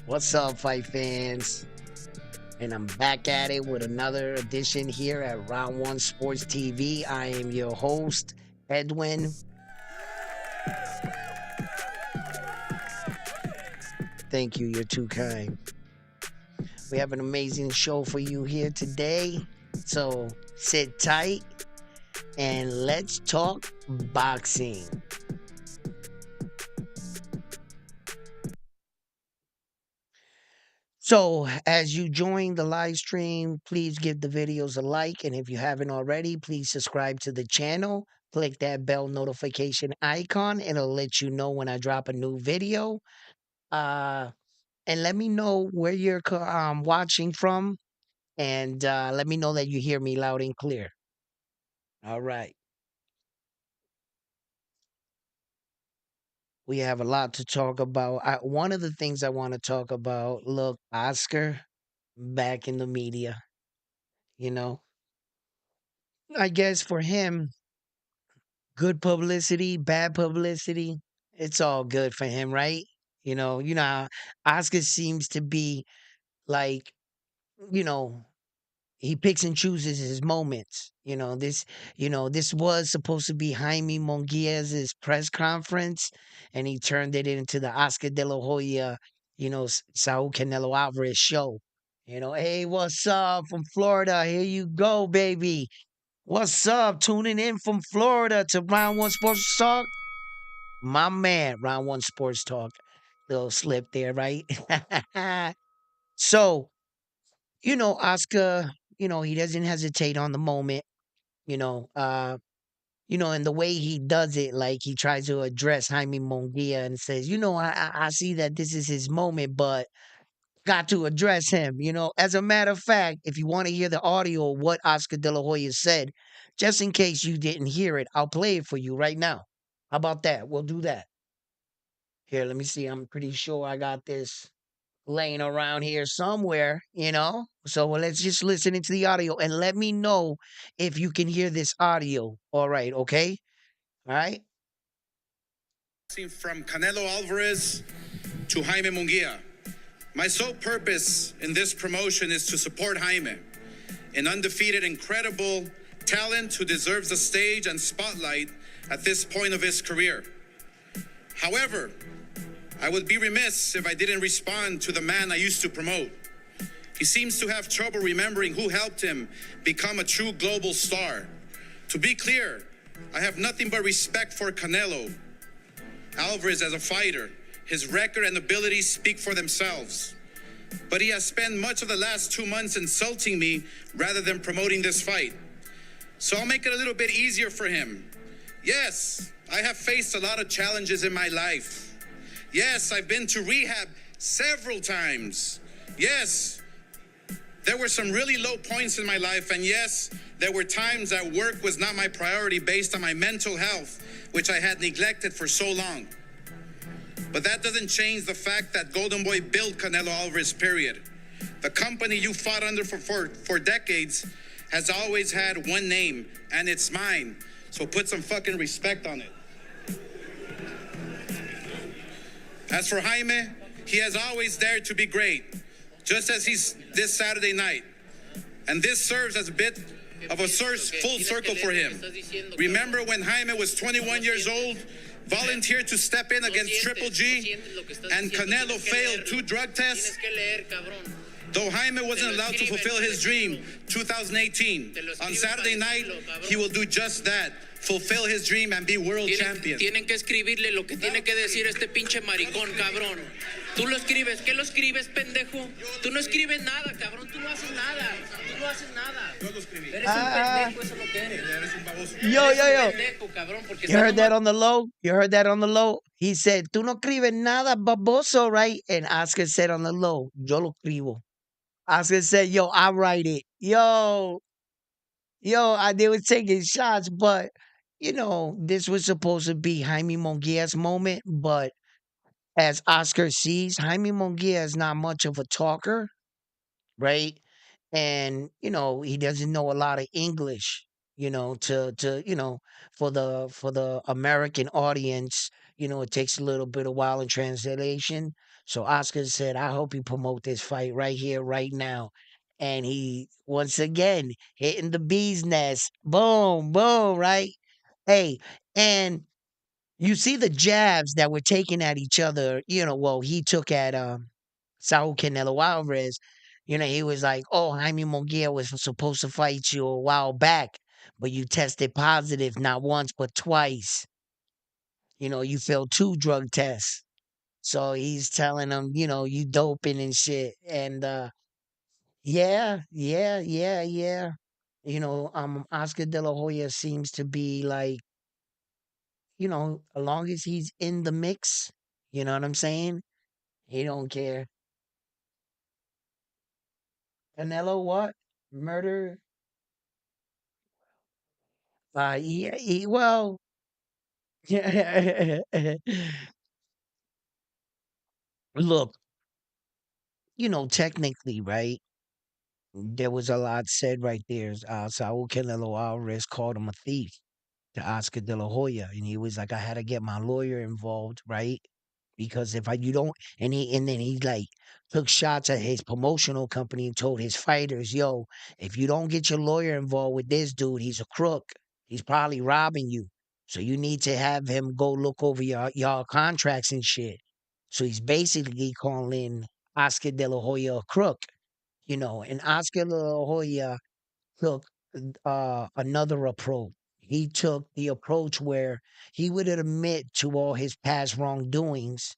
What's up, fight fans? And I'm back at it with another edition here at Round One Sports TV. I am your host, Edwin. Thank you, you're too kind. We have an amazing show for you here today. So sit tight and let's talk boxing. So, as you join the live stream, please give the videos a like. And if you haven't already, please subscribe to the channel. Click that bell notification icon. It'll let you know when I drop a new video. Uh, and let me know where you're watching from. And let me know that you hear me loud and clear. All right. We have a lot to talk about. One of the things I want to talk about, look, Oscar back in the media, you know. I guess for him, good publicity, bad publicity, it's all good for him, right? How Oscar seems to be like, you know, he picks and chooses his moments. This was supposed to be Jaime Munguia's press conference, and he turned it into the Oscar de la Hoya, Saul Canelo Alvarez show. Hey, what's up from Florida? Here you go, baby. What's up? Tuning in from Florida to Round One Sports Talk. My man, Round One Sports Talk. Little slip there, right? So, Oscar, he doesn't hesitate on the moment, you know, uh, and the way he does it, like he tries to address Jaime Munguia and says, I see that this is his moment, but got to address him. As a matter of fact, if you want to hear the audio of what Oscar De La Hoya said, just in case you didn't hear it, I'll play it for you right now. How about that? We'll do that. Here, let me see. I'm pretty sure I got this laying around here somewhere. So let's just listen into the audio and let me know if you can hear this audio. All right, okay? All right. From Canelo Alvarez to Jaime Munguia. My sole purpose in this promotion is to support Jaime, an undefeated, incredible talent who deserves the stage and spotlight at this point of his career. However, I would be remiss if I didn't respond to the man I used to promote. He seems to have trouble remembering who helped him become a true global star. To be clear, I have nothing but respect for Canelo Alvarez as a fighter. His record and abilities speak for themselves. But he has spent much of the last 2 months insulting me rather than promoting this fight. So I'll make it a little bit easier for him. Yes, I have faced a lot of challenges in my life. Yes, I've been to rehab several times. Yes, there were some really low points in my life. And yes, there were times that work was not my priority based on my mental health, which I had neglected for so long. But that doesn't change the fact that Golden Boy built Canelo Alvarez, period. The company you fought under for decades has always had one name, and it's mine. So put some fucking respect on it. As for Jaime, he has always dared to be great, just as he's this Saturday night. And this serves as a bit of a full circle for him. Remember when Jaime was 21 years old, volunteered to step in against Triple G, and Canelo failed 2 drug tests? Though Jaime wasn't allowed to fulfill his dream, 2018, on Saturday night, he will do just that. Fulfill his dream and be world champion. Tienen que escribirle lo que tiene que decir este pinche maricón, cabrón. Tú lo escribes. ¿Qué lo escribes, pendejo? Tú no escribes nada, cabrón. Tú no haces nada. Tú no haces nada. Yo lo escribí. Eres un pendejo, eso es lo que eres. Eres un baboso. Yo. Pendejo, cabrón, porque You heard that on the low? You heard that on the low? He said, tú no escribes nada, baboso, right? And Oscar said on the low, yo lo escribo. Oscar said, yo, I write it. They were taking shots, but, this was supposed to be Jaime Munguia's moment. But as Oscar sees, Jaime Munguia is not much of a talker, right? And, he doesn't know a lot of English, for the American audience, it takes a little bit of while in translation. So Oscar said, I hope you promote this fight right here, right now. And he once again hitting the bee's nest. Boom, boom, right? Hey, and you see the jabs that were taken at each other, well, he took at Saul Canelo Alvarez. He was like, "Oh, Jaime Munguia was supposed to fight you a while back, but you tested positive not once but twice. You failed two drug tests." So he's telling him, you doping and shit. And yeah, yeah, yeah, yeah. Oscar De La Hoya seems to be like, as long as he's in the mix, you know what I'm saying? He don't care. Canelo what? Murder? Yeah, well, look, technically, right? There was a lot said right there. Saul Canelo Alvarez called him a thief to Oscar De La Hoya, and he was like, "I had to get my lawyer involved, right? Because if you don't," and then he like took shots at his promotional company and told his fighters, "Yo, if you don't get your lawyer involved with this dude, he's a crook. He's probably robbing you. So you need to have him go look over your contracts and shit." So he's basically calling Oscar De La Hoya a crook, and Oscar De La Hoya took another approach. He took the approach where he would admit to all his past wrongdoings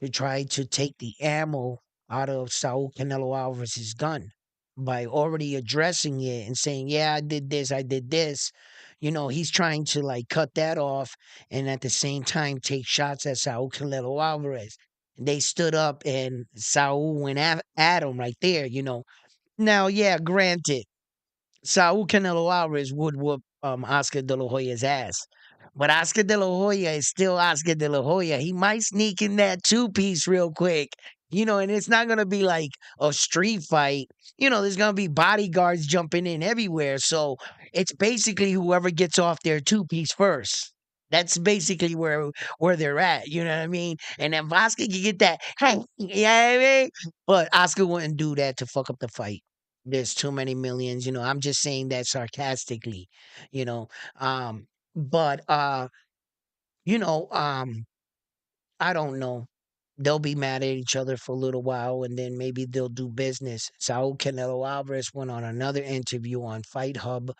to try to take the ammo out of Saul Canelo Alvarez's gun by already addressing it and saying, "Yeah, I did this, I did this." He's trying to like cut that off and at the same time take shots at Saul Canelo Alvarez. And they stood up and Saul went at him right there. Now, yeah, granted, Saul Canelo Alvarez would whoop Oscar De La Hoya's ass. But Oscar De La Hoya is still Oscar De La Hoya. He might sneak in that two piece real quick, and it's not going to be like a street fight. There's going to be bodyguards jumping in everywhere. So it's basically whoever gets off their two piece first. That's basically where they're at. You know what I mean? And then Oscar can get that, hey, yeah, I mean? But Oscar wouldn't do that to fuck up the fight. There's too many millions. I'm just saying that sarcastically, you know. But you know, I don't know. They'll be mad at each other for a little while and then maybe they'll do business. Saul Canelo Alvarez went on another interview on Fight Hub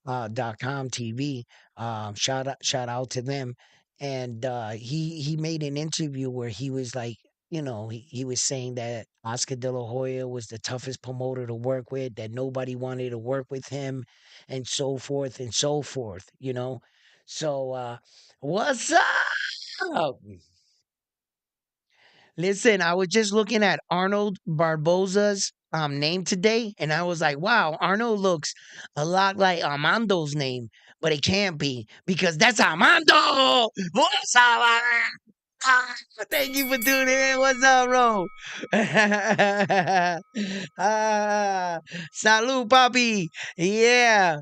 .com TV. Shout out to them. And he made an interview where he was like, he was saying that Oscar De La Hoya was the toughest promoter to work with, that nobody wanted to work with him, and so forth and so forth. So what's up? Listen, I was just looking at Arnold Barboza's name today, and I was like, wow, Arnold looks a lot like Armando's name, but it can't be because that's Armando. What's up, Armando? Thank you for tuning in. What's up, bro? Salud, papi. Yeah.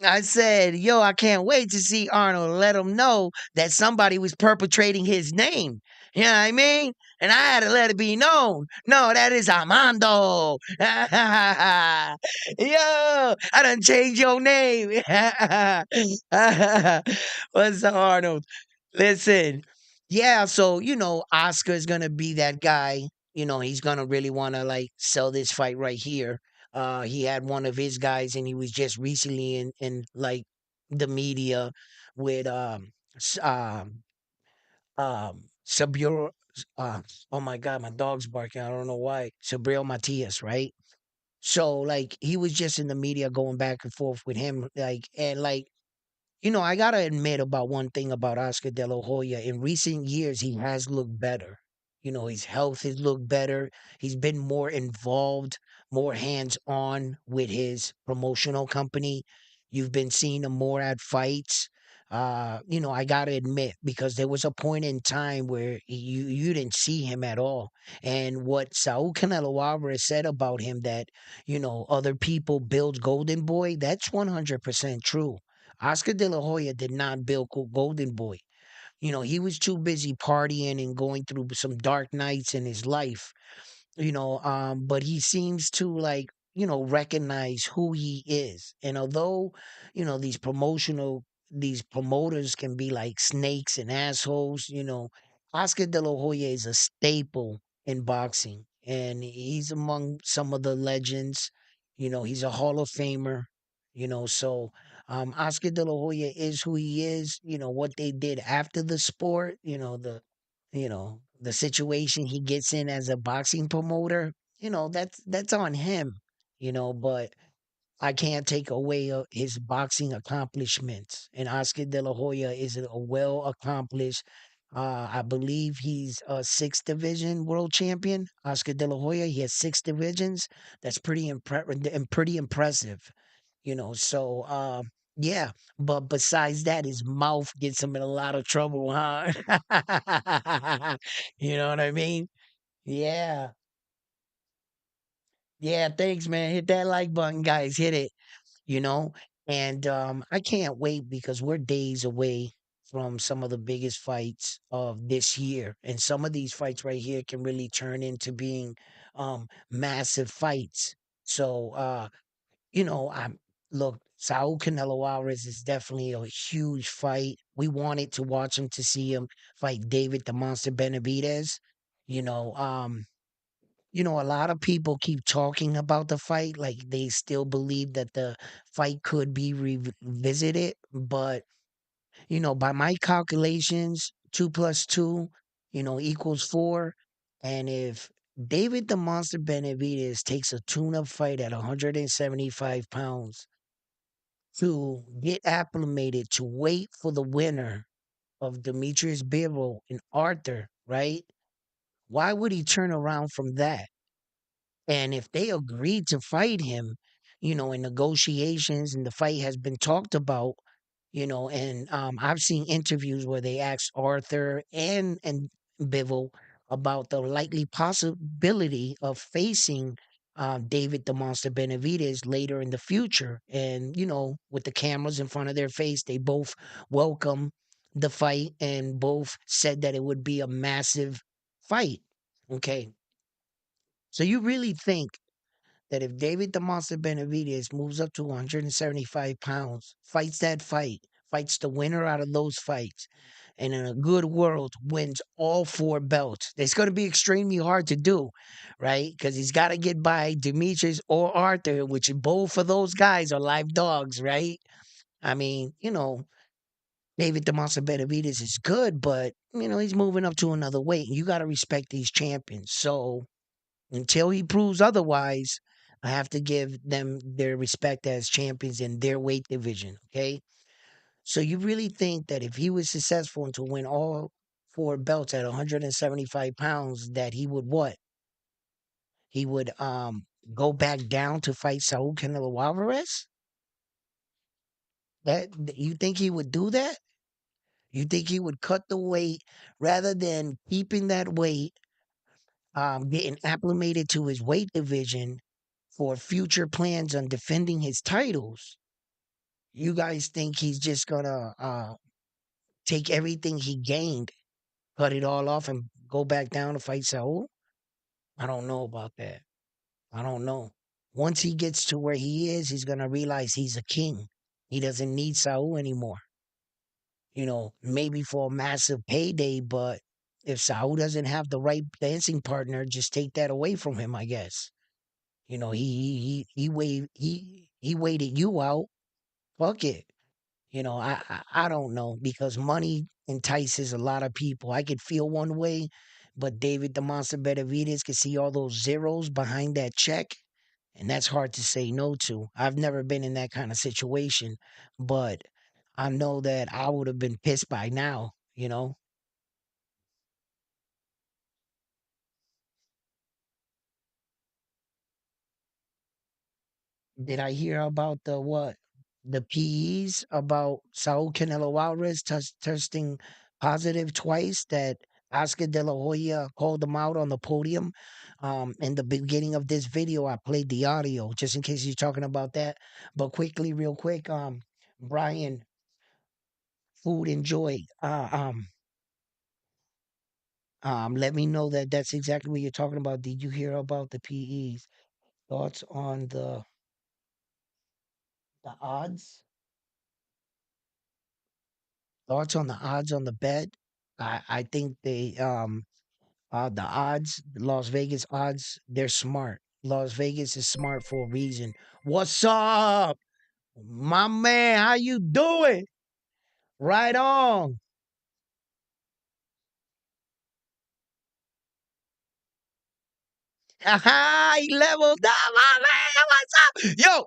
I said, yo, I can't wait to see Arnold and let him know that somebody was perpetrating his name. You know what I mean? And I had to let it be known. No, that is Armando. Yo, I done changed your name. What's up, Arnold? Listen, yeah, so, Oscar's going to be that guy. He's going to really want to like sell this fight right here. He had one of his guys, and he was just recently in like the media with Saburo. Oh my God, my dog's barking. I don't know why. Sabriel Matias, right? So like he was just in the media going back and forth with him, like and like I gotta admit about one thing about Oscar De La Hoya. In recent years, he has looked better. His health has looked better. He's been more involved, more hands on with his promotional company. You've been seeing him more at fights. I gotta admit, because there was a point in time where you didn't see him at all. And what Saul Canelo Alvarez said about him that, other people build Golden Boy, that's 100% true. Oscar De La Hoya did not build Golden Boy. He was too busy partying and going through some dark nights in his life, but he seems to like, recognize who he is. And although, these promoters can be like snakes and assholes, Oscar De La Hoya is a staple in boxing, and he's among some of the legends. He's a Hall of Famer. So Oscar De La Hoya is who he is. What they did after the sport, the situation he gets in as a boxing promoter, that's on him, but I can't take away his boxing accomplishments. And Oscar De La Hoya is a well accomplished. I believe he's a sixth division world champion. Oscar De La Hoya, he has six divisions. That's pretty impressive. So yeah. But besides that, his mouth gets him in a lot of trouble, huh? You know what I mean? Yeah. Yeah, thanks, man. Hit that like button, guys. Hit it. you know and I can't wait because we're days away from some of the biggest fights of this year, and some of these fights right here can really turn into being massive fights. So I'm look, Saul Canelo Alvarez is definitely a huge fight. We wanted to watch him, to see him fight David the Monster Benavidez. you know um a lot of people keep talking about the fight, like they still believe that the fight could be revisited. But, by my calculations, two plus two, equals four. And if David the Monster Benavidez takes a tune up fight at 175 pounds to get acclimated to wait for the winner of Demetrius Bivol and Arthur, right? Why would he turn around from that? And if they agreed to fight him, in negotiations, and the fight has been talked about, and I've seen interviews where they asked Arthur and Bivol about the likely possibility of facing David the Monster Benavidez later in the future. And, with the cameras in front of their face, they both welcome the fight and both said that it would be a massive fight. Okay. So you really think that if David the Monster Benavidez moves up to 175 pounds, fights that fight, fights the winner out of those fights, and in a good world wins all four belts, it's going to be extremely hard to do, right? Because he's got to get by Demetrius or Arthur, which both of those guys are live dogs, right? I mean, David the Monster Benavidez is good, but, he's moving up to another weight. And you got to respect these champions. So, until he proves otherwise, I have to give them their respect as champions in their weight division. Okay. So you really think that if he was successful and to win all four belts at 175 pounds, that he would what? He would go back down to fight Saul Canelo Alvarez? You think he would do that? You think he would cut the weight rather than keeping that weight, getting acclimated to his weight division for future plans on defending his titles? You guys think he's just gonna take everything he gained, cut it all off, and go back down to fight Saul? I don't know about that. I don't know. Once he gets to where he is, he's gonna realize he's a king. He doesn't need Saul anymore. Maybe for a massive payday, but if Saul doesn't have the right dancing partner, just take that away from him, I guess. He waited you out. Fuck it. I don't know, because money entices a lot of people. I could feel one way, but David the Monster Benavidez could see all those zeros behind that check, and that's hard to say no to. I've never been in that kind of situation, but I know that I would have been pissed by now. Did I hear about the what? The PEs about Saul Canelo Alvarez testing positive twice, that Oscar De La Hoya called him out on the podium. In the beginning of this video, I played the audio just in case you're talking about that. But quickly, real quick, Brian, food enjoy. Let me know that that's exactly what you're talking about. Did you hear about the PEs? Thoughts on the odds? Thoughts on the odds on the bet? I think the odds, Las Vegas odds, they're smart. Las Vegas is smart for a reason. What's up, my man? How you doing? Right on. He leveled up, my man. What's up? Yo,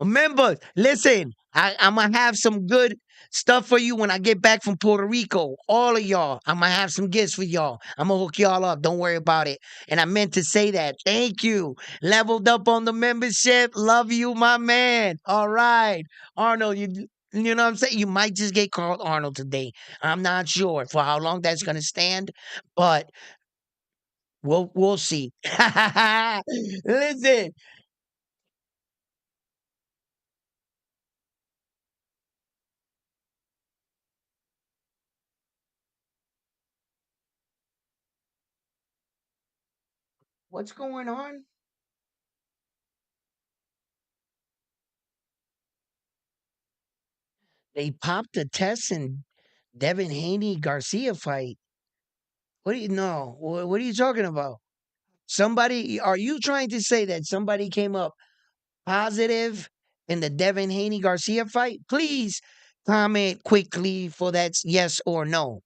members, listen, I'm gonna have some good stuff for you when I get back from Puerto Rico. All of y'all, I'm gonna have some gifts for y'all. I'm gonna hook y'all up. Don't worry about it. And I meant to say that. Thank you. Leveled up on the membership. Love you, my man. All right, Arnold. You know what I'm saying? You might just get called Arnold today. I'm not sure for how long that's gonna stand, but we'll see. Listen, what's going on? They popped the test in Devin Haney Garcia fight. What do you know? What are you talking about? Somebody, are you trying to say that somebody came up positive in the Devin Haney Garcia fight? Please comment quickly for that's yes or no.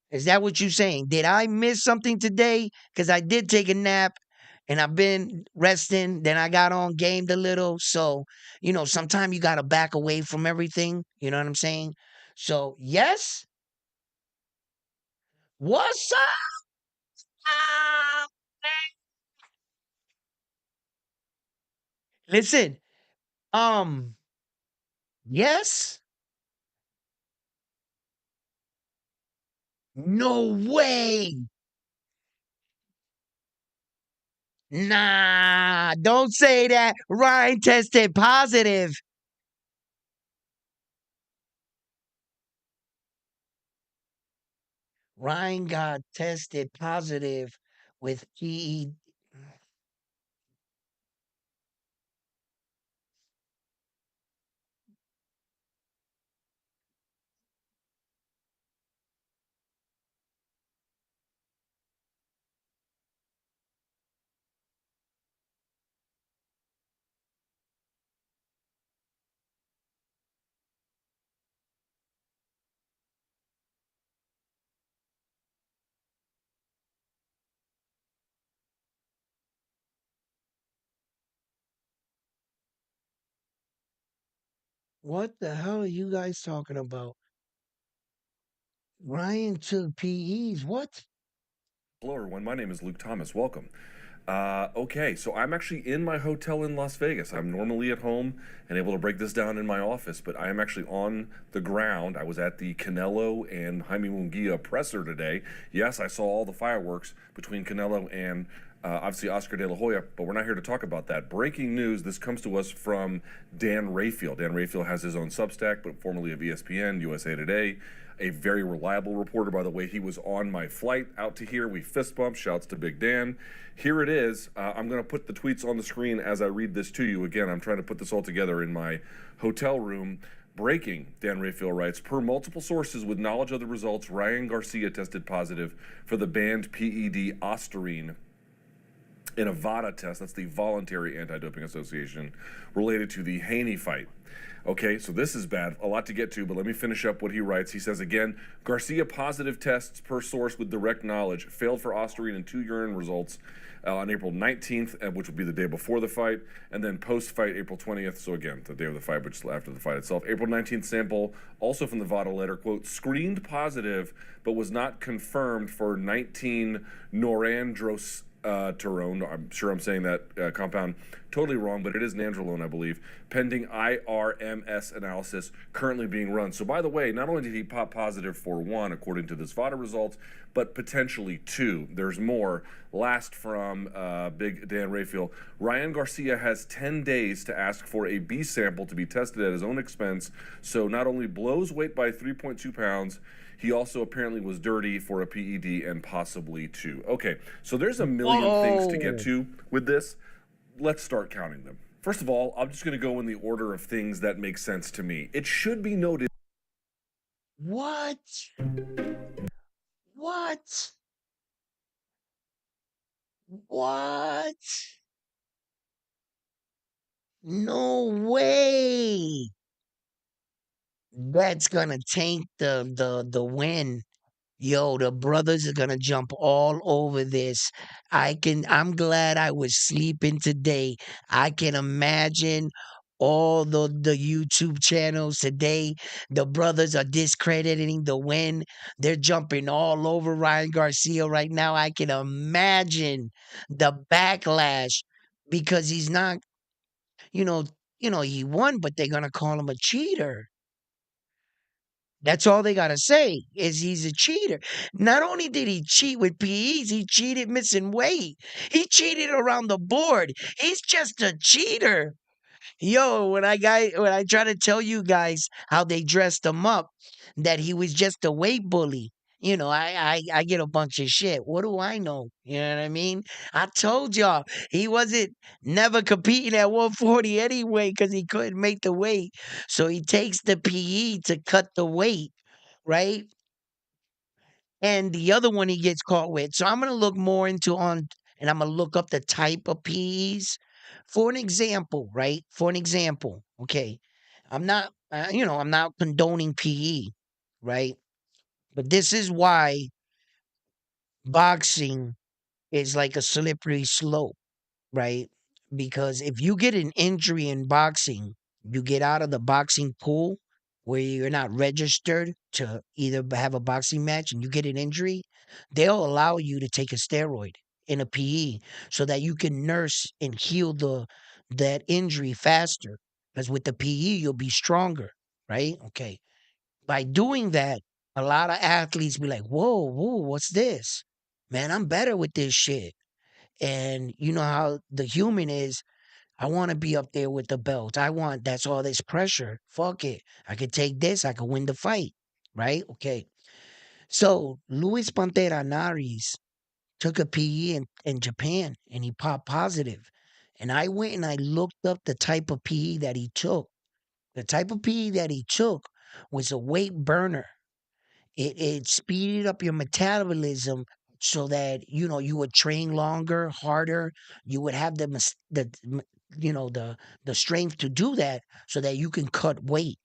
Is that what you're saying? Did I miss something today? Because I did take a nap and I've been resting. Then I got on, gamed a little. So, sometimes you got to back away from everything. You know what I'm saying? So, yes. What's up, man? Listen, um, yes. No way. Nah, don't say that. Ryan tested positive. Ryan got tested positive with PE. What the hell are you guys talking about? Ryan took PEs. What? Hello, everyone. My name is Luke Thomas. Welcome. Okay, so I'm actually in my hotel in Las Vegas. I'm normally at home and able to break this down in my office, but I am actually on the ground. I was at the Canelo and Jaime Munguia presser today. Yes, I saw all the fireworks between Canelo and obviously Oscar de la Hoya, but we're not here to talk about that. Breaking news, this comes to us from Dan Rayfield. Dan Rayfield has his own Substack, but formerly of ESPN, USA Today. A very reliable reporter, by the way. He was on my flight out to here. We fist bumped. Shouts to Big Dan. Here it is. I'm going to put the tweets on the screen as I read this to you. Again, I'm trying to put this all together in my hotel room. Breaking, Dan Rayfield writes, per multiple sources with knowledge of the results, Ryan Garcia tested positive for the banned PED Ostarine in a VADA test. That's the Voluntary Anti-Doping Association, related to the Haney fight. Okay, so this is bad. A lot to get to, but let me finish up what he writes. He says again, Garcia positive tests per source with direct knowledge failed for Ostarine in 2 urine results on April 19th, which would be the day before the fight, and then post-fight April 20th. So again, the day of the fight, which is after the fight itself. April 19th sample, also from the VADA letter, quote, screened positive, but was not confirmed for 19 norandros. Terone, I'm sure I'm saying that compound totally wrong, but it is nandrolone, I believe, pending IRMS analysis currently being run. So, by the way, not only did he pop positive for 1, according to this VADA results, but potentially 2. There's more. Last from Big Dan Rayfield, Ryan Garcia has 10 days to ask for a B sample to be tested at his own expense. So, not only blows weight by 3.2 pounds, He also apparently was dirty for a PED and possibly two. Okay, so there's a million things to get Oh, to with this. Let's start counting them. First of all, I'm just going to go in the order of things that make sense to me. It should be noted. what? What? What? No way. That's gonna taint the win. Yo, the brothers are gonna jump all over this. I'm glad I was sleeping today. I can imagine all the YouTube channels today. The brothers are discrediting the win. They're jumping all over Ryan Garcia right now. I can imagine the backlash because he's not, you know, he won, but they're gonna call him a cheater. That's all they gotta say is he's a cheater. Not only did he cheat with PEs, he cheated missing weight. He cheated around the board. He's just a cheater. Yo, when I try to tell you guys how they dressed him up, that he was just a weight bully. I get a bunch of shit. What do I know? You know what I mean? I told y'all he wasn't never competing at 140 anyway because he couldn't make the weight. So he takes the PE to cut the weight, right? And the other one he gets caught with. So I'm gonna look more into on and I'm gonna look up the type of PEs. For an example, right? For an example, okay. I'm not condoning PE, right? But this is why boxing is like a slippery slope, right? Because if you get an injury in boxing, you get out of the boxing pool where you're not registered to either have a boxing match and you get an injury, they'll allow you to take a steroid in a PE so that you can nurse and heal that injury faster. Because with the PE, you'll be stronger, right? Okay. By doing that, a lot of athletes be like, whoa, whoa, what's this? Man, I'm better with this shit. And you know how the human is. I want to be up there with the belt. That's all this pressure. Fuck it. I could take this. I could win the fight. Right? Okay. So Luis Pantera Naris took a PE in Japan and he popped positive. And I went and I looked up the type of PE that he took. The type of PE that he took was a weight burner. It speeded up your metabolism so that you would train longer, harder. You would have the strength to do that so that you can cut weight.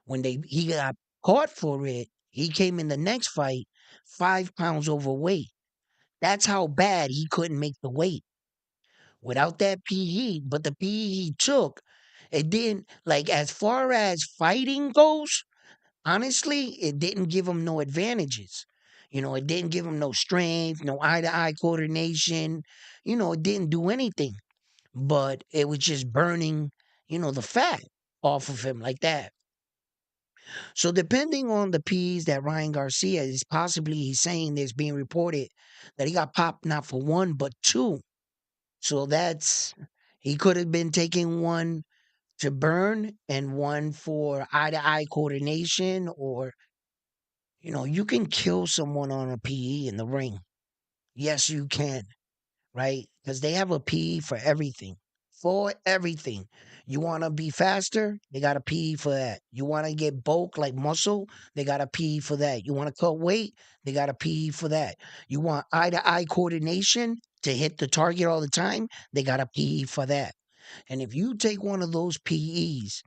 When he got caught for it, he came in the next fight 5 pounds overweight. That's how bad he couldn't make the weight without that PE. But the PE he took, it didn't like as far as fighting goes. Honestly, it didn't give him no advantages. It didn't give him no strength, no eye to eye coordination. It didn't do anything, but it was just burning, the fat off of him like that. So, depending on the P's that Ryan Garcia is possibly, he's saying there's being reported that he got popped not for one, but two. So, he could have been taking one to burn and one for eye to eye coordination or you can kill someone on a PE in the ring. Yes, you can, right? Because they have a PE for everything. For everything. You want to be faster? They got a PE for that. You want to get bulk like muscle? They got a PE for that. You want to cut weight? They got a PE for that. You want eye to eye coordination to hit the target all the time? They got a PE for that. And if you take one of those PEs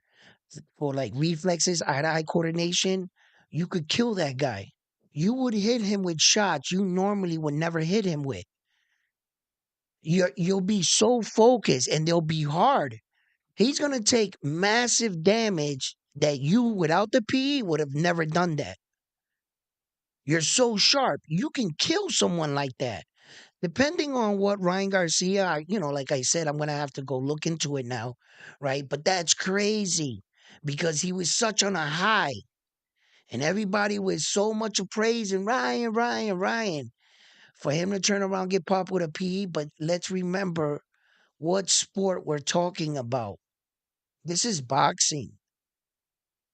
for like reflexes, eye to eye coordination, you could kill that guy. You would hit him with shots you normally would never hit him with. You'll be so focused and they'll be hard. He's gonna take massive damage that you without the PE would have never done that. You're so sharp. You can kill someone like that. Depending on what Ryan Garcia, like I said, I'm gonna have to go look into it now, right? But that's crazy because he was such on a high. And everybody with so much of praise and Ryan, Ryan, Ryan. For him to turn around get popped with a PE, but let's remember what sport we're talking about. This is boxing.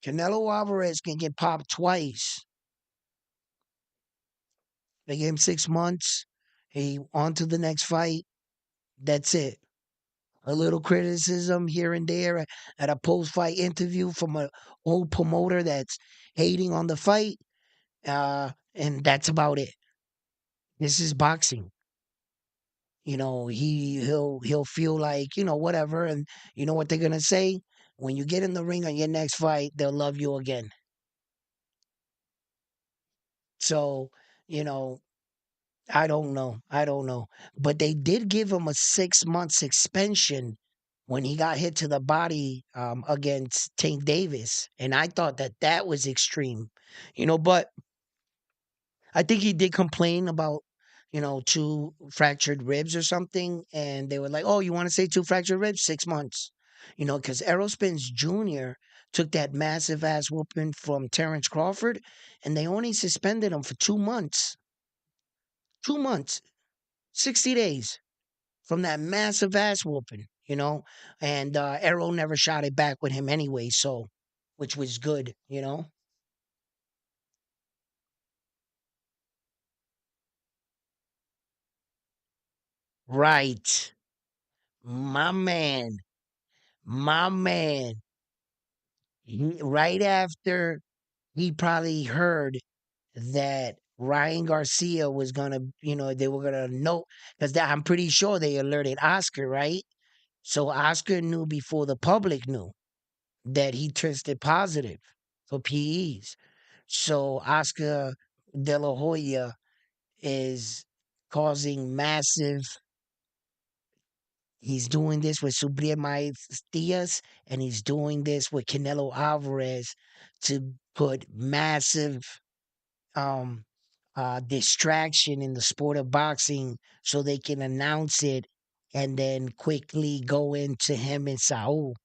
Canelo Alvarez can get popped twice. They gave him 6 months. He on to the next fight. That's it. A little criticism here and there at a post-fight interview from a old promoter that's hating on the fight. And that's about it. This is boxing. He'll feel like, whatever, and you know what they're gonna say? When you get in the ring on your next fight, they'll love you again. So, you know, I don't know. I don't know. But they did give him a 6 month suspension when he got hit to the body against Tank Davis. And I thought that that was extreme, but I think he did complain about, two fractured ribs or something. And they were like, oh, you want to say two fractured ribs? 6 months. Because Errol Spence Jr. took that massive ass whooping from Terrence Crawford and they only suspended him for 2 months. 2 months, 60 days from that massive ass whooping. And Errol never shot it back with him anyway, so which was good. Right. My man. My man. Right after he probably heard that Ryan Garcia was gonna, they were gonna know because I'm pretty sure they alerted Oscar, right? So Oscar knew before the public knew that he tested positive for PEs. So Oscar De La Hoya is causing massive. He's doing this with Subriel Diaz, and he's doing this with Canelo Alvarez to put massive um distraction in the sport of boxing so they can announce it and then quickly go into him and Saul.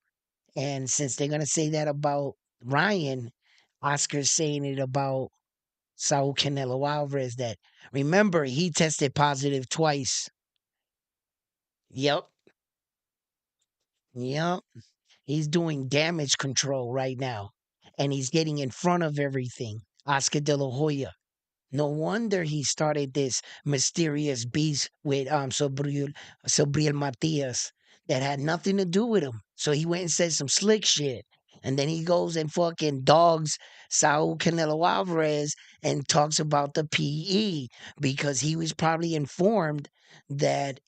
And since they're gonna say that about Ryan, Oscar's saying it about Saul Canelo Alvarez that remember he tested positive twice. Yep. Yep. He's doing damage control right now. And he's getting in front of everything. Oscar De La Hoya. No wonder he started this mysterious beast with Sobriel Matias that had nothing to do with him. So he went and said some slick shit. And then he goes and fucking dogs Saul Canelo Alvarez and talks about the PE because he was probably informed that,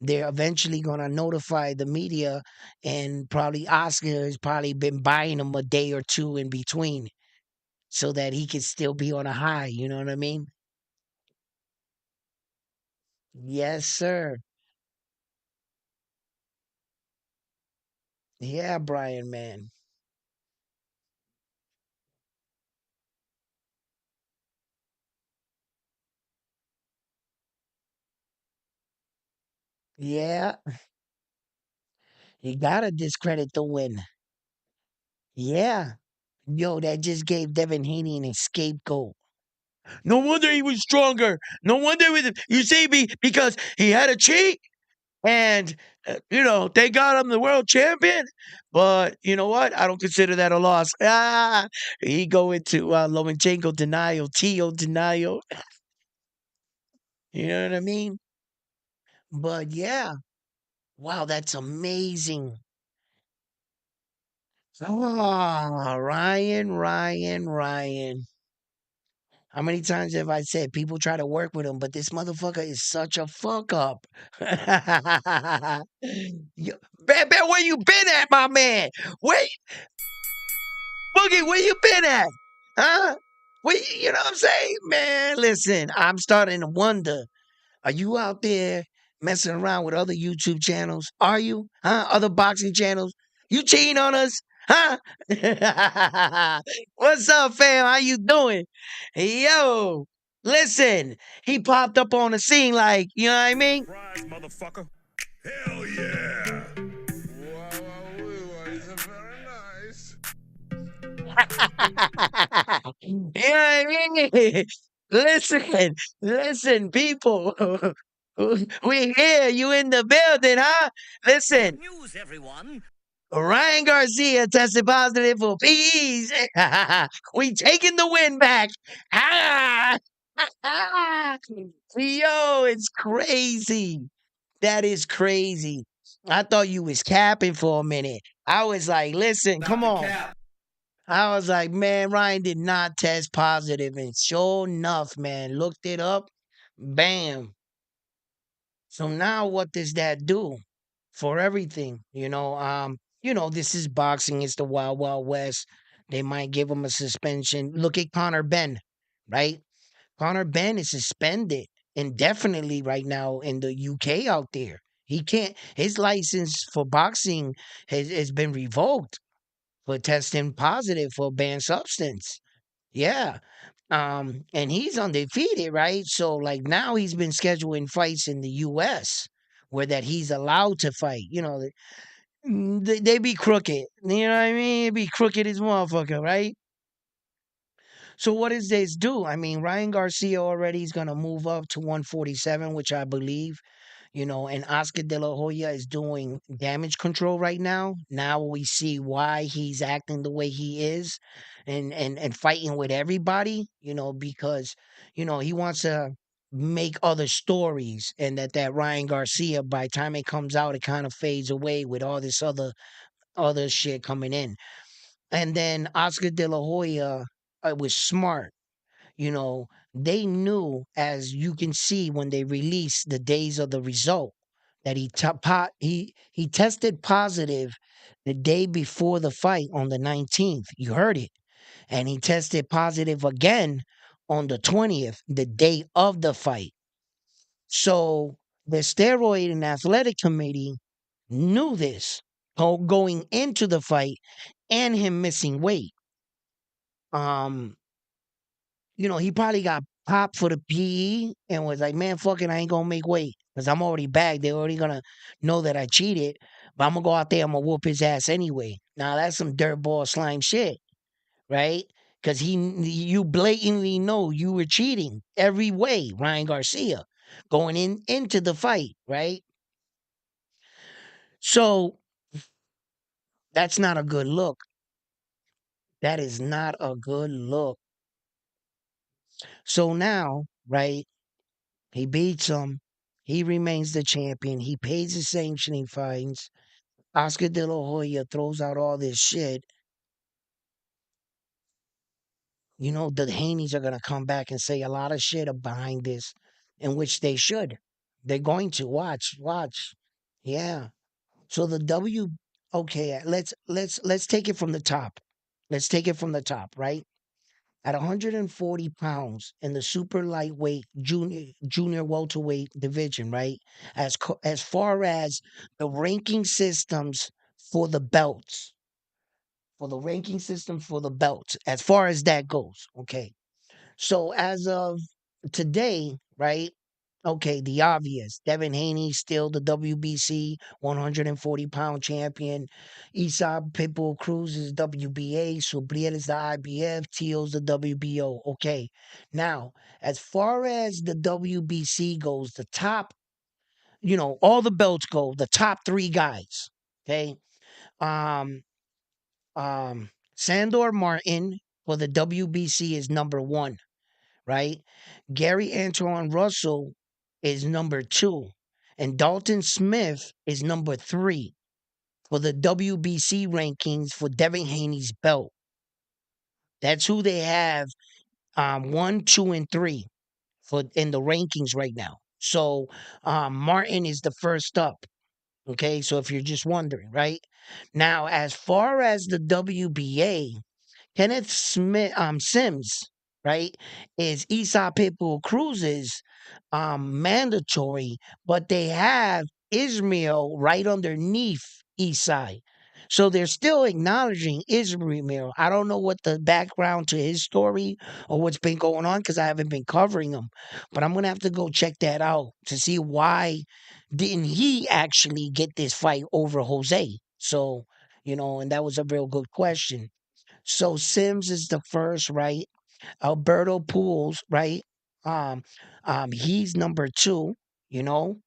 they're eventually going to notify the media and probably Oscar has probably been buying him a day or two in between so that he could still be on a high. You know what I mean? Yes, sir. Yeah, Brian, man. Yeah, you gotta discredit the win. Yeah. Yo, that just gave Devin Haney an scapegoat. No wonder he was stronger. No wonder with you see me because he had a cheat and they got him the world champion. But you know what? I don't consider that a loss. He go into Lomachenko denial, Tio denial. You know what I mean? But yeah, wow, that's amazing. Ryan, Ryan, Ryan. How many times have I said people try to work with him, but this motherfucker is such a fuck up. Bet where you been at, my man? Wait, Boogie, where you been at? Huh? You know what I'm saying? Man, listen, I'm starting to wonder. Are you out there messing around with other YouTube channels? Are you? Huh? Other boxing channels? You cheating on us? Huh? What's up, fam? How you doing? Yo, listen, he popped up on the scene like, you know what I mean? Surprise, motherfucker. Hell yeah. You know what I mean? Listen, people. We here. You in the building, huh? Listen, News, everyone. Ryan Garcia tested positive for PEs. We taking the win back. Ah! Yo, it's crazy. That is crazy. I thought you was capping for a minute. I was like, listen, come on. I was like, man, Ryan did not test positive. And sure enough, man, looked it up. Bam. So now what does that do for everything? This is boxing, it's the wild, wild west. They might give him a suspension. Look at Connor Ben, right? Connor Ben is suspended indefinitely right now in the UK out there. He can't his license for boxing has been revoked for testing positive for a banned substance. Yeah. And he's undefeated, right? So like now he's been scheduling fights in the US where that he's allowed to fight. They be crooked. You know what I mean? They be crooked as motherfucker, right? So what does this do? I mean, Ryan Garcia already is gonna move up to 147, which I believe, and Oscar De La Hoya is doing damage control right now. Now we see why he's acting the way he is and fighting with everybody, because, he wants to make other stories and that Ryan Garcia, by the time it comes out, it kind of fades away with all this other shit coming in. And then Oscar De La Hoya was smart. They knew, as you can see when they released the days of the result, that he tested positive the day before the fight on the 19th. You heard it. And he tested positive again on the 20th, the day of the fight. So the steroid and athletic committee knew this going into the fight and him missing weight. Um, he probably got popped for the PE and was like, man, fuck it, I ain't gonna make weight because I'm already bagged. They're already gonna know that I cheated, but I'm gonna go out there, I'm gonna whoop his ass anyway. Now that's some dirtball slime shit, right? Because you blatantly know you were cheating every way, Ryan Garcia, going into the fight, right? So that's not a good look. That is not a good look. So now, right? He beats him. He remains the champion. He pays his sanctioning fines. Oscar De La Hoya throws out all this shit. The Haneys are going to come back and say a lot of shit behind this, in which they should. They're going to watch. Yeah. So the okay, let's take it from the top. Let's take it from the top, right? At 140 pounds in the super lightweight junior welterweight division, right? As far as the ranking systems for the belts, as far as that goes, okay. So as of today, right? Okay, the obvious. Devin Haney still the WBC 140-pound champion. Isa Pitbull Cruz is WBA. Subriel is the IBF. Teo's the WBO. Okay. Now, as far as the WBC goes, the top, all the belts go, the top three guys. Okay. Um, Sandor Martin for the WBC is number one, right? Gary Antoine Russell is number two, and Dalton Smith is number three for the WBC rankings for Devin Haney's belt. That's who they have, one, two, and three for in the rankings right now. So Martin is the first up. Okay, so if you're just wondering, right? Now, as far as the WBA, Kenneth Sims, right, is Esau Pitbull Cruz's mandatory, but they have Israel right underneath Esai. So they're still acknowledging Israel. I don't know what the background to his story or what's been going on because I haven't been covering him. But I'm gonna have to go check that out to see why didn't he actually get this fight over Jose. So, and that was a real good question. So Sims is the first, right? Alberto Pools, right? Um, he's number two, you know.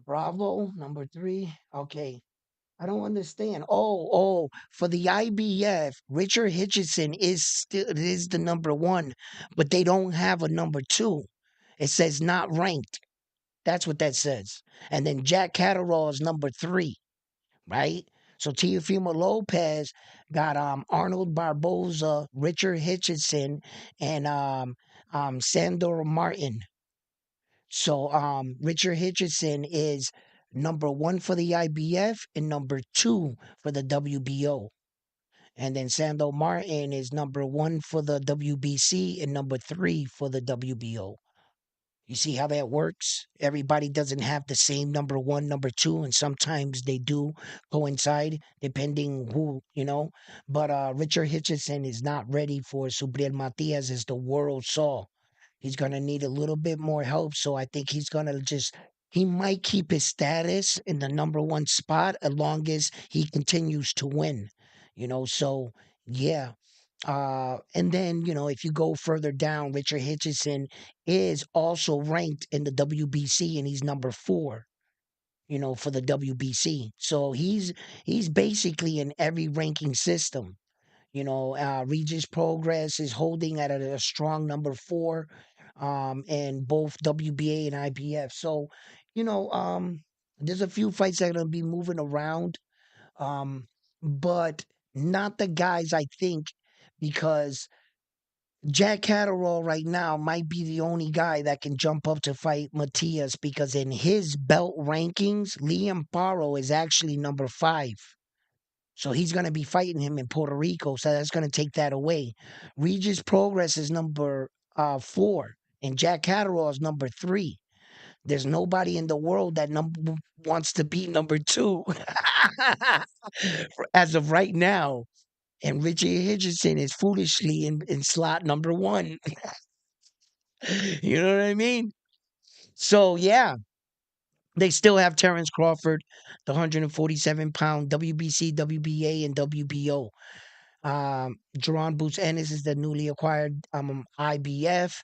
Bravo, number three. Okay. I don't understand. Oh, for the IBF, Richard Hitchison is the number one, but they don't have a number two. It says not ranked. That's what that says. And then Jack Catterall is number three, right? So Teofimo Lopez got Arnold Barboza, Richard Hitchison, and Sandor Martin. So Richard Hitchison is number one for the IBF and number two for the WBO. And then Sandor Martin is number one for the WBC and number three for the WBO. You see how that works? Everybody doesn't have the same number one, number two, and sometimes they do coincide depending who. But Richard Hitchison is not ready for Subriel Matias as the world saw. He's gonna need a little bit more help. So I think he might keep his status in the number one spot as long as he continues to win. So yeah. And then, if you go further down, Richard Hitchison is also ranked in the WBC and he's number four, for the WBC. So he's basically in every ranking system. Regis Progress is holding at a strong number four, in both WBA and IBF. So, there's a few fights that are gonna be moving around, but not the guys I think, because Jack Catterall right now might be the only guy that can jump up to fight Matias, because in his belt rankings, Liam Paro is actually number five. So he's going to be fighting him in Puerto Rico. So that's going to take that away. Regis Progress is number four, and Jack Catterall is number three. There's nobody in the world that wants to be number two as of right now. And Richie Hitchison is foolishly in slot number one. You know what I mean? So, yeah, they still have Terrence Crawford, the 147-pound WBC, WBA, and WBO. Jerron Boots Ennis is the newly acquired IBF.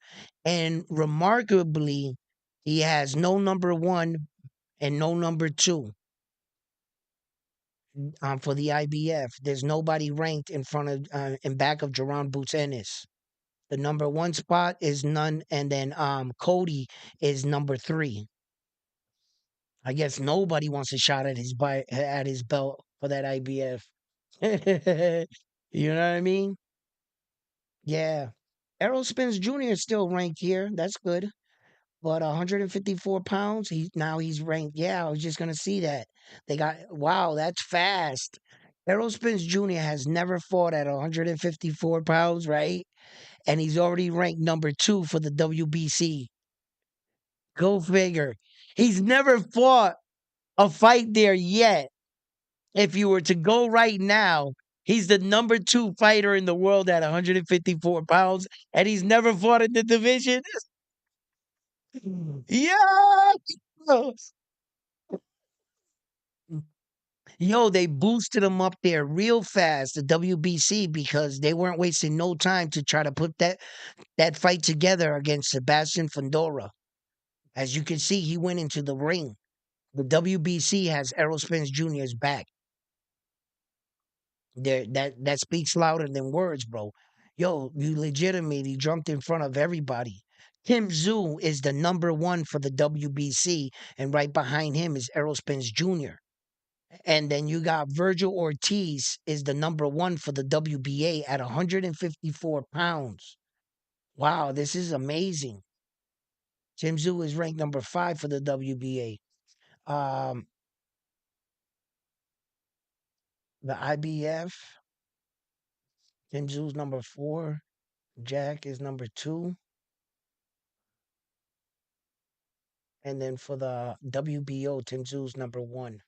And remarkably, he has no number one and no number two for the IBF. There's nobody ranked in back of Jerron Boots Ennis. The number one spot is none, and then Cody is number three. I guess nobody wants a shot at his belt for that IBF. You know what I mean? Yeah. Errol Spence Jr. is still ranked here. That's good. But 154 pounds, he's ranked. Yeah, I was just gonna see that. Wow, that's fast. Errol Spence Jr. has never fought at 154 pounds, right? And he's already ranked number two for the WBC. Go figure. He's never fought a fight there yet. If you were to go right now, he's the number two fighter in the world at 154 pounds, and he's never fought in the division. Yeah. Yo, they boosted him up there real fast, the WBC, because they weren't wasting no time to try to put that fight together against Sebastian Fundora. As you can see, he went into the ring. The WBC has Errol Spence Jr.'s back. That speaks louder than words, bro. Yo, you legitimately jumped in front of everybody. Tim Tszyu is the number one for the WBC, and right behind him is Errol Spence Jr. And then you got Virgil Ortiz is the number one for the WBA at 154 pounds. Wow, this is amazing. Tim Tszyu is ranked number five for the WBA. The IBF, Tim Tszyu's number four. Jack is number two. And then for the WBO, Tim Tszyu's number one.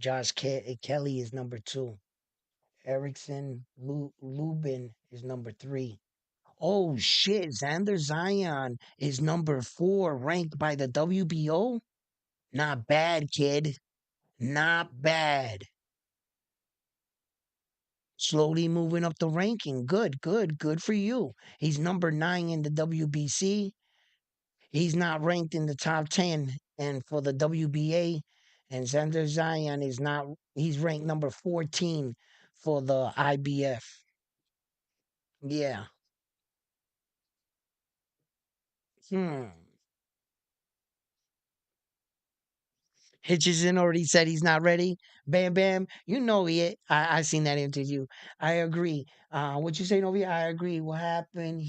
Kelly is number two. Erickson Lubin is number three. Oh shit, Xander Zion is number four, ranked by the WBO. Not bad, kid. Not bad. Slowly moving up the ranking. Good for you. He's number nine in the WBC. He's not ranked in the top 10. And for the WBA, And Xander Zion is not. He's ranked number 14 for the IBF. Yeah. Hmm. Hitchison already said he's not ready. Bam Bam, you know it. I seen that interview. I agree. What you say, Novi? I agree. What happened?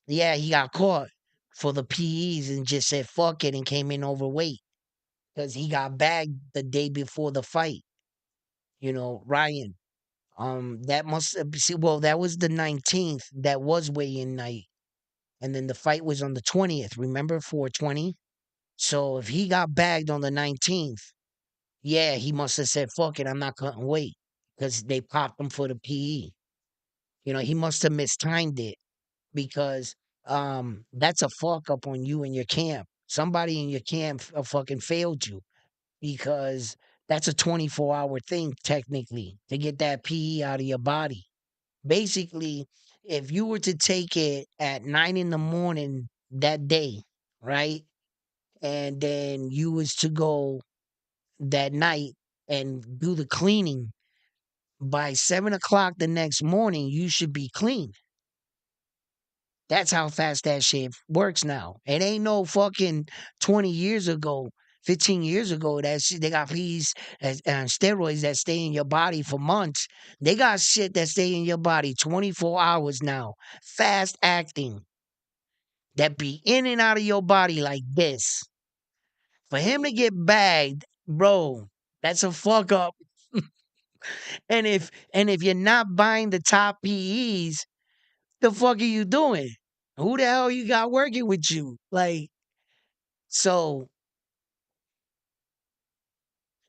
Yeah, he got caught for the PEs and just said fuck it and came in overweight because he got bagged the day before the fight. Ryan. That must see. Well, that was the 19th. That was weigh-in night, and then the fight was on the 20th. Remember 420. So if he got bagged on the 19th, yeah, he must have said fuck it. I'm not cutting weight because they popped him for the PE. He must have mistimed it because that's a fuck up on you and your camp. Somebody in your camp fucking failed you because that's a 24-hour thing technically to get that PE out of your body. Basically, if you were to take it at 9 in the morning that day, right? And then you was to go that night and do the cleaning by 7 o'clock the next morning, you should be clean. That's how fast that shit works now. It ain't no fucking 20 years ago, 15 years ago. That shit, they got these steroids that stay in your body for months. They got shit that stay in your body 24 hours now. Fast acting that be in and out of your body like this. For him to get bagged, bro, that's a fuck up. And if you're not buying the top PEs, the fuck are you doing? Who the hell you got working with you? Like, so,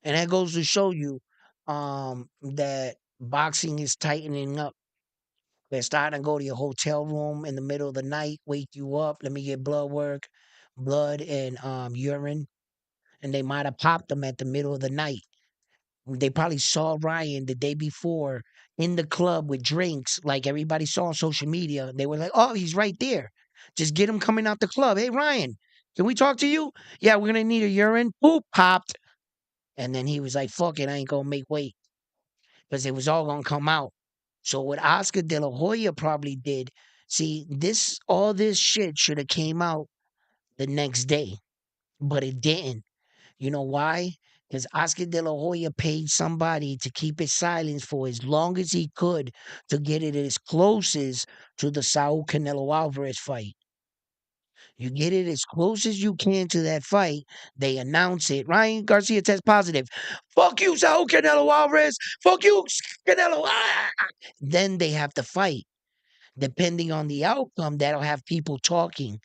and that goes to show you that boxing is tightening up. They're starting to go to your hotel room in the middle of the night, wake you up, let me get blood work, blood and urine. And they might have popped them at the middle of the night. They probably saw Ryan the day before in the club with drinks, like everybody saw on social media. They were like, "Oh, he's right there. Just get him coming out the club. Hey, Ryan, can we talk to you? Yeah, we're gonna need a urine." Boop, popped, and then he was like, "Fuck it, I ain't gonna make weight because it was all gonna come out." So what Oscar De La Hoya probably did, see, all this shit should have came out the next day, but it didn't. You know why? Because Oscar De La Hoya paid somebody to keep it silent for as long as he could to get it as close as to the Saul Canelo Alvarez fight. You get it as close as you can to that fight. They announce it. Ryan Garcia tests positive. Fuck you, Saul Canelo Alvarez. Fuck you, Canelo. Ah! Then they have to fight. Depending on the outcome, that'll have people talking.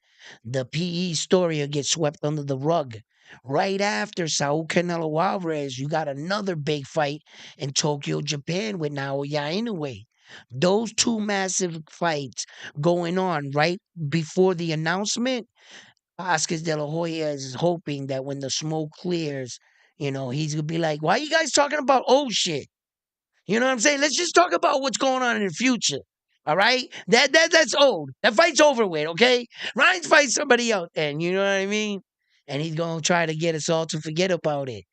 The PE story will get swept under the rug. Right after Saul Canelo Alvarez, you got another big fight in Tokyo, Japan with Naoya Inoue. Those two massive fights going on right before the announcement. Oscar De La Hoya is hoping that when the smoke clears, he's gonna be like, "Why are you guys talking about old shit? You know what I'm saying? Let's just talk about what's going on in the future." All right, that's old. That fight's over with. Okay, Ryan's fight somebody else, and you know what I mean. And he's gonna try to get us all to forget about it.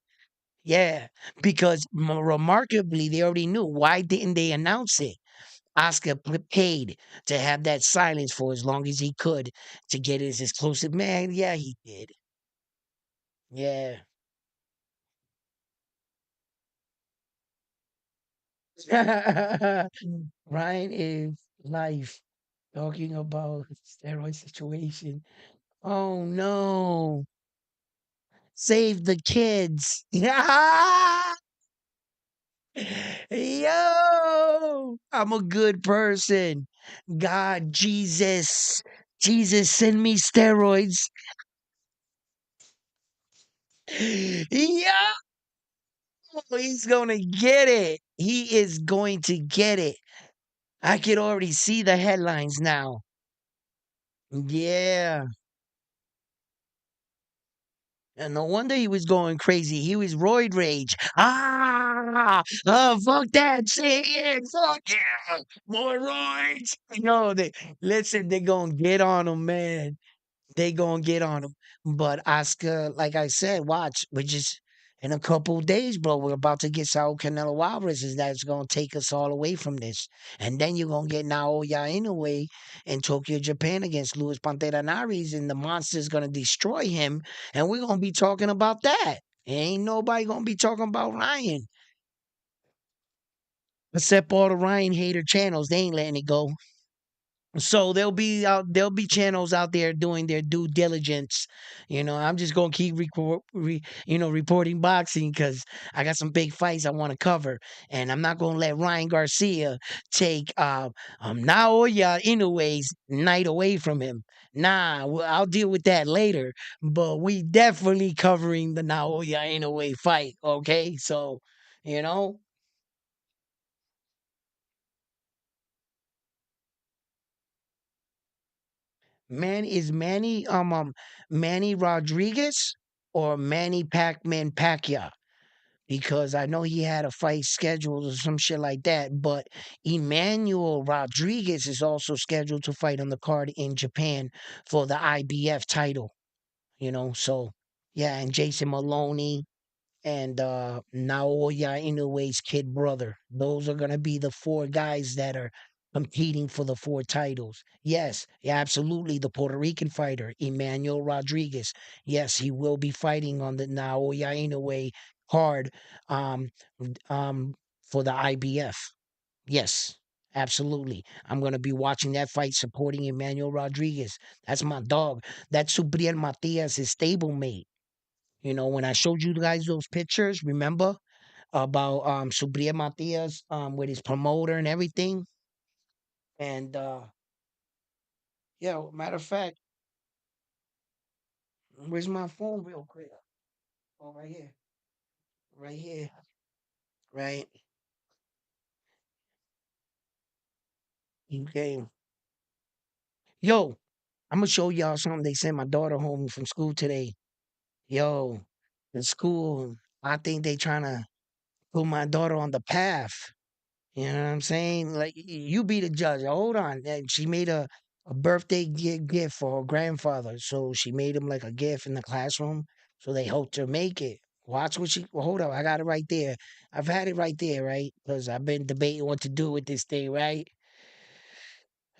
Yeah, because remarkably, they already knew. Why didn't they announce it? Oscar paid to have that silence for as long as he could to get his exclusive. Man, yeah, he did. Yeah. Ryan is life talking about steroid situation. Oh no. Save the kids. Yo, I'm a good person. God, Jesus, Jesus, send me steroids. Yo, he's gonna get it. He is going to get it. I can already see the headlines now. Yeah. And no wonder he was going crazy. He was roid rage. Fuck that shit. Yeah, fuck yeah. More roids. They listen, they're gonna get on him, man. they gonna get on him. But Oscar, like I said, watch, we're just in a couple days, bro. We're about to get Saul Canelo Alvarez, and that's gonna take us all away from this. And then you're gonna get Naoya Inoue in Tokyo, Japan against Luis Pantera Naris, and the monster's gonna destroy him. And we're gonna be talking about that. Ain't nobody gonna be talking about Ryan. Except all the Ryan hater channels, they ain't letting it go. So there'll be channels out there doing their due diligence. I'm just gonna keep reporting boxing because I got some big fights I want to cover, and I'm not gonna let Ryan Garcia take Naoya Inoue's night away from him. Nah, I'll deal with that later. But we definitely covering the Naoya Inoue fight. Okay, so you know. Manny Rodriguez or Manny Pacman Pacquiao? Because I know he had a fight scheduled or some shit like that. But Emmanuel Rodriguez is also scheduled to fight on the card in Japan for the IBF title. So yeah, and Jason Maloney and Naoya Inoue's kid brother. Those are going to be the four guys that are competing for the four titles. Yes, yeah, absolutely. The Puerto Rican fighter, Emmanuel Rodriguez. Yes, he will be fighting on the Naoya Inoue card um, um, for the IBF. Yes, absolutely. I'm going to be watching that fight supporting Emmanuel Rodriguez. That's my dog. That's Subriel Matias, his stablemate. When I showed you guys those pictures, remember about Subriel Matias with his promoter and everything? And yeah, matter of fact, where's my phone real quick? Oh, right here. Right here. Right. Okay. Yo, I'm gonna show y'all something. They sent my daughter home from school today. Yo, the school, I think they trying to put my daughter on the path. You know what I'm saying? Like you be the judge. Hold on. And she made a birthday gift for her grandfather. So she made him like a gift in the classroom. So they helped her make it. Watch what she well, hold up. I got it right there. I've had it right there, right? Because I've been debating what to do with this thing, right?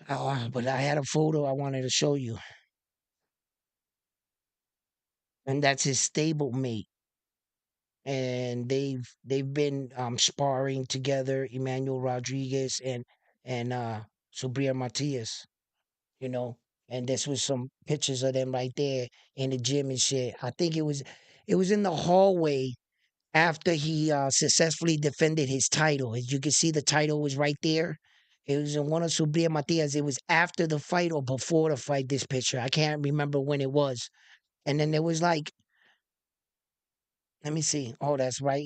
But I had a photo I wanted to show you. And that's his stable mate. And they've been sparring together, Emmanuel Rodriguez and Subriel Matias. you know. And this was some pictures of them right there in the gym and shit. I think it was in the hallway after he successfully defended his title. As you can see, the title was right there. It was in one of Subria Matias. It was after the fight or before the fight. This picture, I can't remember when it was. And then there was like, let me see. Oh, that's right.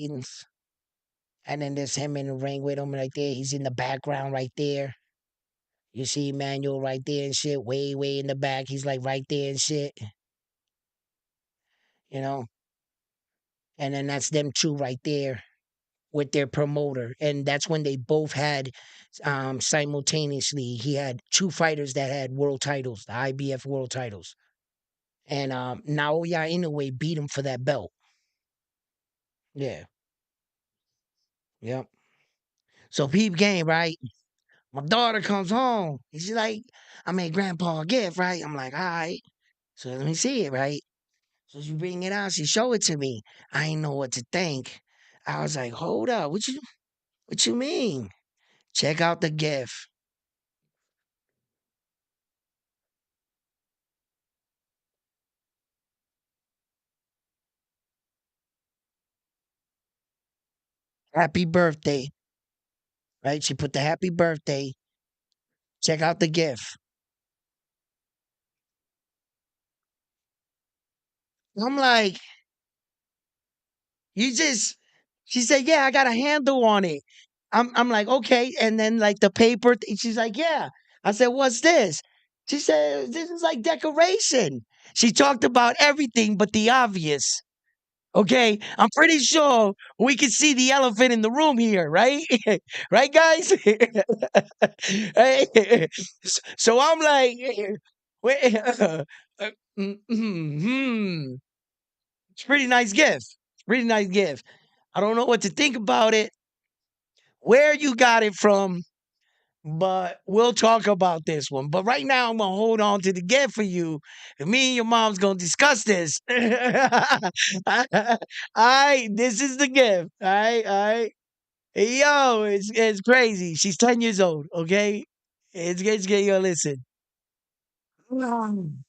And then there's him in the ring with him right there. He's in the background right there. You see Emmanuel right there and shit, way, way in the back. He's like right there and shit, you know. And then that's them two right there with their promoter. And that's when they both had simultaneously, he had two fighters that had world titles, the IBF world titles. And Naoya Inoue beat him for that belt. Yeah. Yep. So peep game, right? My daughter comes home. And she's like, I made grandpa a gift, right? I'm like, all right. So let me see it, right? So she bring it out, she show it to me. I ain't know what to think. I was like, hold up, what you mean? Check out the gift. Happy birthday. Right? She put the happy birthday. Check out the gift. I'm like, you just she said, yeah, I got a handle on it. I'm like, okay. And then like the paper, she's like, yeah. I said, what's this? She said, this is like decoration. She talked about everything but the obvious. Okay, I'm pretty sure we can see the elephant in the room here, right? Right, guys? Hey, so I'm like, wait, Mm-hmm. It's a pretty nice gift. Pretty nice gift. I don't know what to think about it, where you got it from, but we'll talk about this one. But right now, I'm gonna hold on to the gift for you, and me and your mom's gonna discuss this. All right, this is the gift. All right. Yo, it's crazy. She's 10 years old. Okay, it's get you listen. Mm,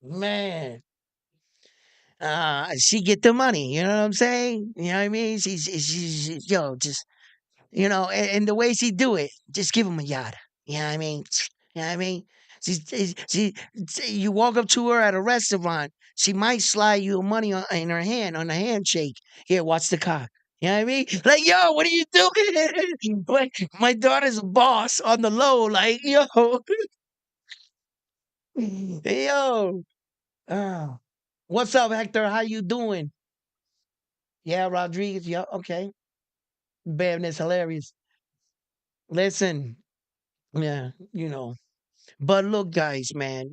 Man, she get the money. You know what I'm saying? You know what I mean? Yo, just and the way she do it, just give him a yada. You know what I mean? You know what I mean? You walk up to her at a restaurant, she might slide you money in her hand on a handshake. Here, watch the car. You know what I mean? Like, yo, what are you doing? Like, my daughter's a boss on the low. Like, yo, yo. Uh, what's up, Hector? How you doing? Yeah, Rodriguez. Yeah, okay. Bam, that's hilarious. Listen, yeah, But look, guys, man,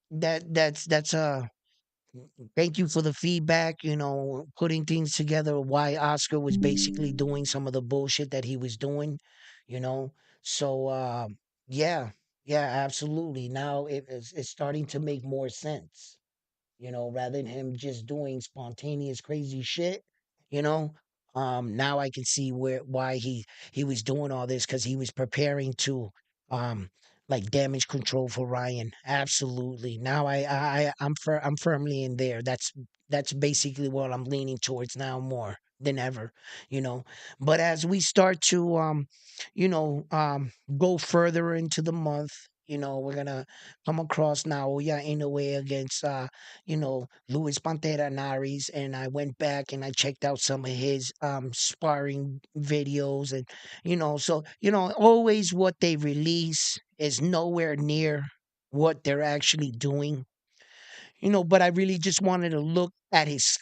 that's thank you for the feedback, putting things together why Oscar was basically doing some of the bullshit that he was doing, you know. So yeah, yeah, absolutely. Now it's starting to make more sense, rather than him just doing spontaneous crazy shit, you know. Now I can see why he was doing all this because he was preparing to um like damage control for Ryan. Absolutely. Now I'm firmly in there. That's basically what I'm leaning towards now more than ever, you know. But as we start to go further into the month, we're gonna come across Naoya Inoue against Luis Pantera Naris, and I went back and I checked out some of his sparring videos, and always what they release is nowhere near what they're actually doing. But I really just wanted to look at his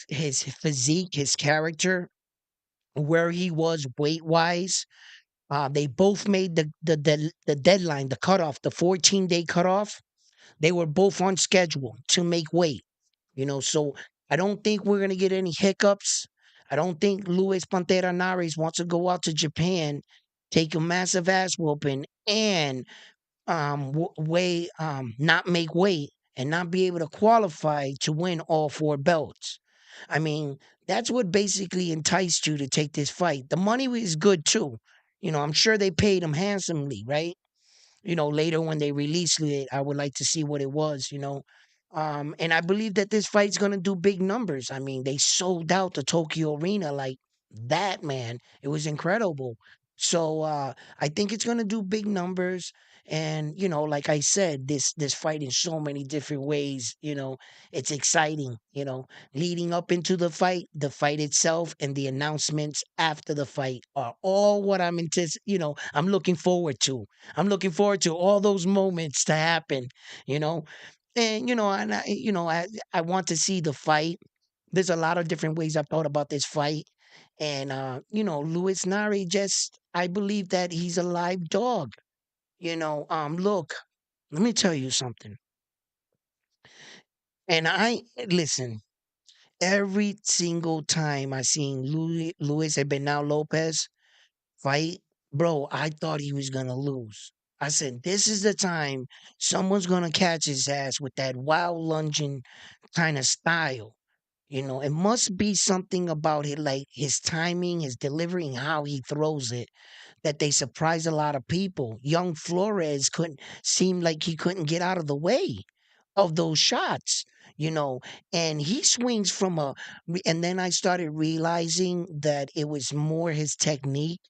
physique, his character, where he was weight wise. They both made the deadline, the cutoff, the 14-day cutoff. They were both on schedule to make weight, so I don't think we're going to get any hiccups. I don't think Luis Pantera Nares wants to go out to Japan, take a massive ass whooping, and not make weight and not be able to qualify to win all four belts. I mean, that's what basically enticed you to take this fight. The money is good too. I'm sure they paid him handsomely, right? Later when they release it, I would like to see what it was. And I believe that this fight's gonna do big numbers. I mean, they sold out the Tokyo Arena like that, man. It was incredible. So I think it's gonna do big numbers. And like I said, this fight in so many different ways, it's exciting, leading up into the fight itself, and the announcements after the fight are all what I'm looking forward to. I'm looking forward to all those moments to happen, you know. And I want to see the fight. There's a lot of different ways I've thought about this fight. And Luis Nari, just I believe that he's a live dog. Look, let me tell you something. And I listen, every single time I seen Luis Benal Lopez fight, bro, I thought he was gonna lose. I said, this is the time someone's gonna catch his ass with that wild lunging kind of style. It must be something about it, like his timing, his delivery, and how he throws it, that they surprise a lot of people. Young Flores couldn't seem like he couldn't get out of the way of those shots, you know, and he swings and then I started realizing that it was more his technique,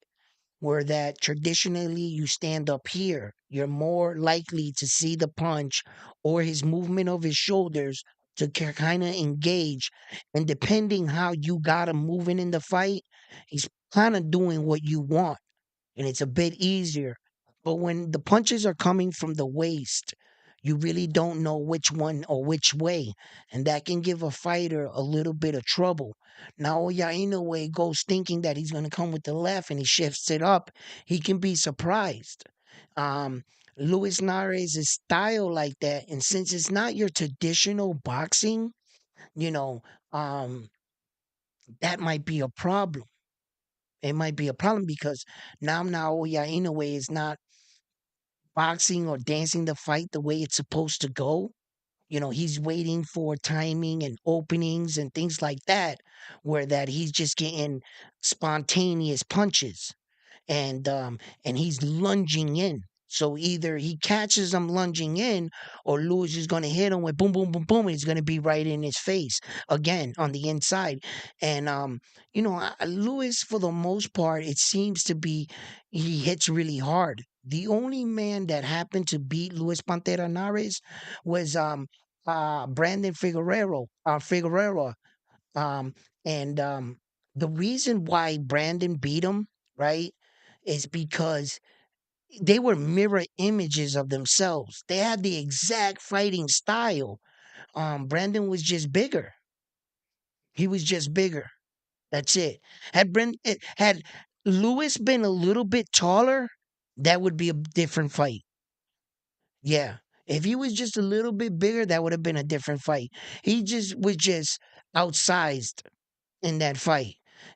where that traditionally you stand up here, you're more likely to see the punch or his movement of his shoulders to kind of engage. And depending how you got him moving in the fight, he's kind of doing what you want, and it's a bit easier. But when the punches are coming from the waist, you really don't know which one or which way, and that can give a fighter a little bit of trouble. Now, Oya Inoue goes thinking that he's going to come with the left, and he shifts it up. He can be surprised. Um, Luis Nares' style like that, and since it's not your traditional boxing, you know, um, that might be a problem. It might be a problem because now Naoya Inoue is not boxing or dancing the fight the way it's supposed to go. He's waiting for timing and openings and things like that, where that he's just getting spontaneous punches and he's lunging in. So either he catches him lunging in, or Lewis is going to hit him with boom, boom, boom, boom, and it's going to be right in his face again on the inside. And Lewis, for the most part, it seems to be he hits really hard. The only man that happened to beat Luis Pantera Nares was Brandon Figueroa, um, and the reason why Brandon beat him, right, is because they were mirror images of themselves. They had the exact fighting style. Brandon was just bigger. He was just bigger. That's it. Had Lewis been a little bit taller, that would be a different fight. Yeah. If he was just a little bit bigger, that would have been a different fight. He just was just outsized in that fight.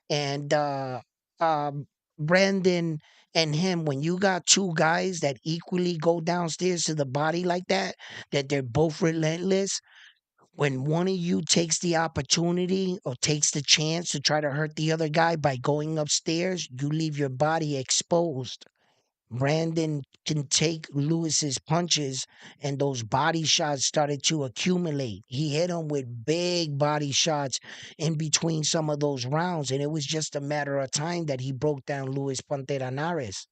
And um Brandon and him, when you got two guys that equally go downstairs to the body like that, that they're both relentless, when one of you takes the opportunity or takes the chance to try to hurt the other guy by going upstairs, you leave your body exposed. Brandon can take Lewis's punches, and those body shots started to accumulate. He hit him with big body shots in between some of those rounds, and it was just a matter of time that he broke down Luis Pantera Nares.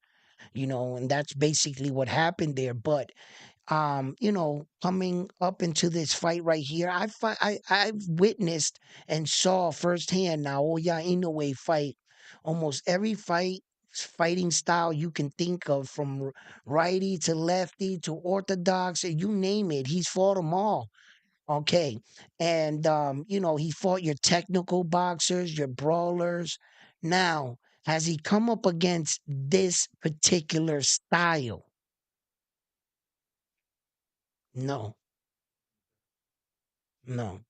And that's basically what happened there. But coming up into this fight right here, I've witnessed and saw firsthand Naoya Inoue fight almost every fighting style you can think of, from righty to lefty to orthodox, you name it. He's fought them all. Okay, and he fought your technical boxers, your brawlers. Now, has he come up against this particular style? No, no.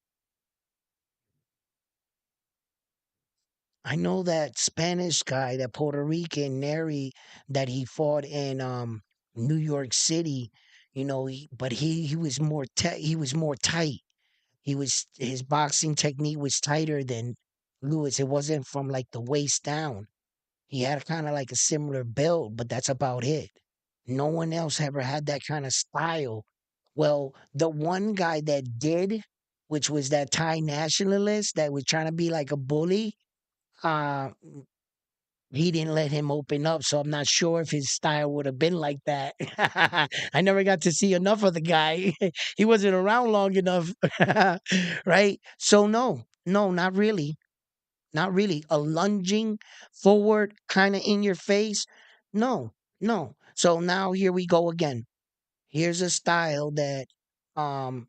I know that Spanish guy, that Puerto Rican Nery, that he fought in New York City. But he was he was more tight. His boxing technique was tighter than Lewis. It wasn't from like the waist down. He had kind of like a similar build, but that's about it. No one else ever had that kind of style. Well, the one guy that did, which was that Thai nationalist that was trying to be like a bully, uh, he didn't let him open up, so I'm not sure if his style would have been like that. I never got to see enough of the guy. He wasn't around long enough, right? So no, no, not really, not really. A lunging forward, kind of in your face. No, no. So now here we go again. Here's a style that um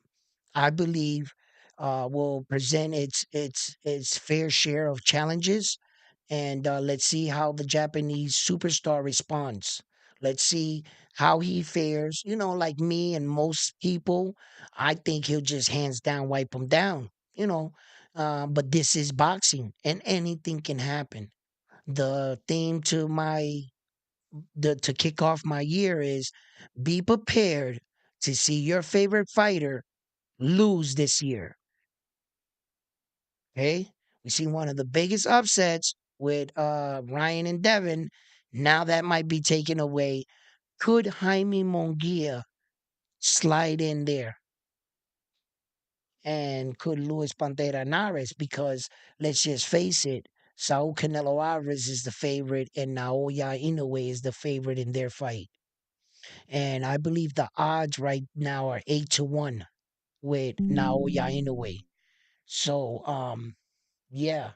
I believe will present its fair share of challenges, and let's see how the Japanese superstar responds. Let's see how he fares. Like me and most people, I think he'll just hands down wipe him down. You know, but this is boxing, and anything can happen. The theme to kick off my year is be prepared to see your favorite fighter lose this year. Okay, we see one of the biggest upsets with Ryan and Devin. Now that might be taken away. Could Jaime Munguia slide in there? And could Luis Pantera Nares? Because let's just face it, Saul Canelo Alvarez is the favorite, and Naoya Inoue is the favorite in their fight. And I believe the odds right now are 8-1 with Naoya Inoue. So, yeah.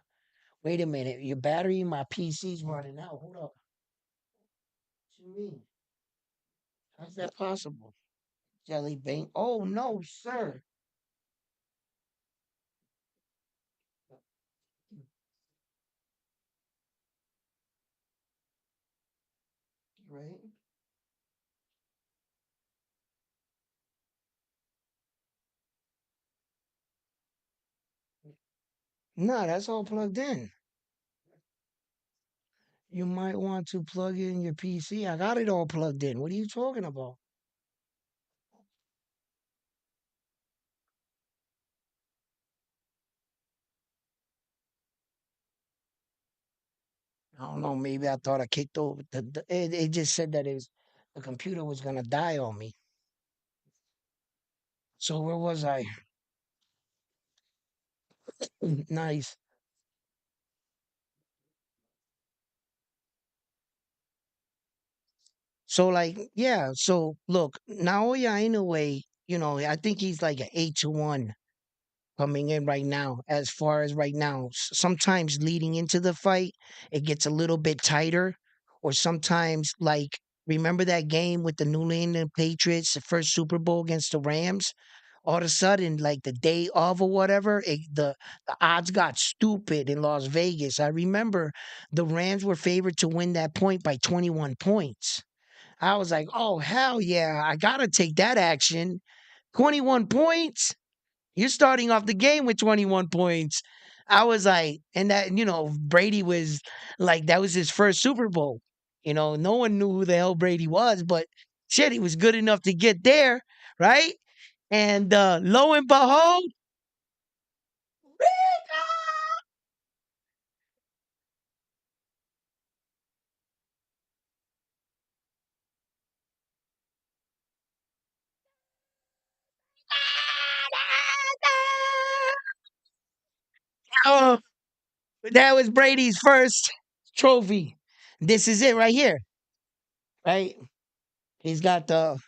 Wait a minute, your battery in my PC's running out. Hold up. What you mean? How's that possible? Jelly bean. Oh no, sir. Right? No, that's all plugged in. You might want to plug in your PC. I got it all plugged in. What are you talking about? I don't know. Maybe I thought I kicked over. It just said that the computer was gonna die on me. So where was I? Nice. So like, yeah. So look, Naoya Inoue, I think he's like an 8-1 coming in right now. As far as right now, sometimes leading into the fight, it gets a little bit tighter, or sometimes like remember that game with the New England Patriots, the first Super Bowl against the Rams. All of a sudden, like the day of or whatever, the odds got stupid in Las Vegas. I remember the Rams were favored to win that point by 21 points. I was like, oh, hell yeah, I got to take that action. 21 points? You're starting off the game with 21 points. I was like, and that, Brady was like, that was his first Super Bowl. No one knew who the hell Brady was, but shit, he was good enough to get there, right? And lo and behold, oh, that was Brady's first trophy. This is it right here, right? He's got the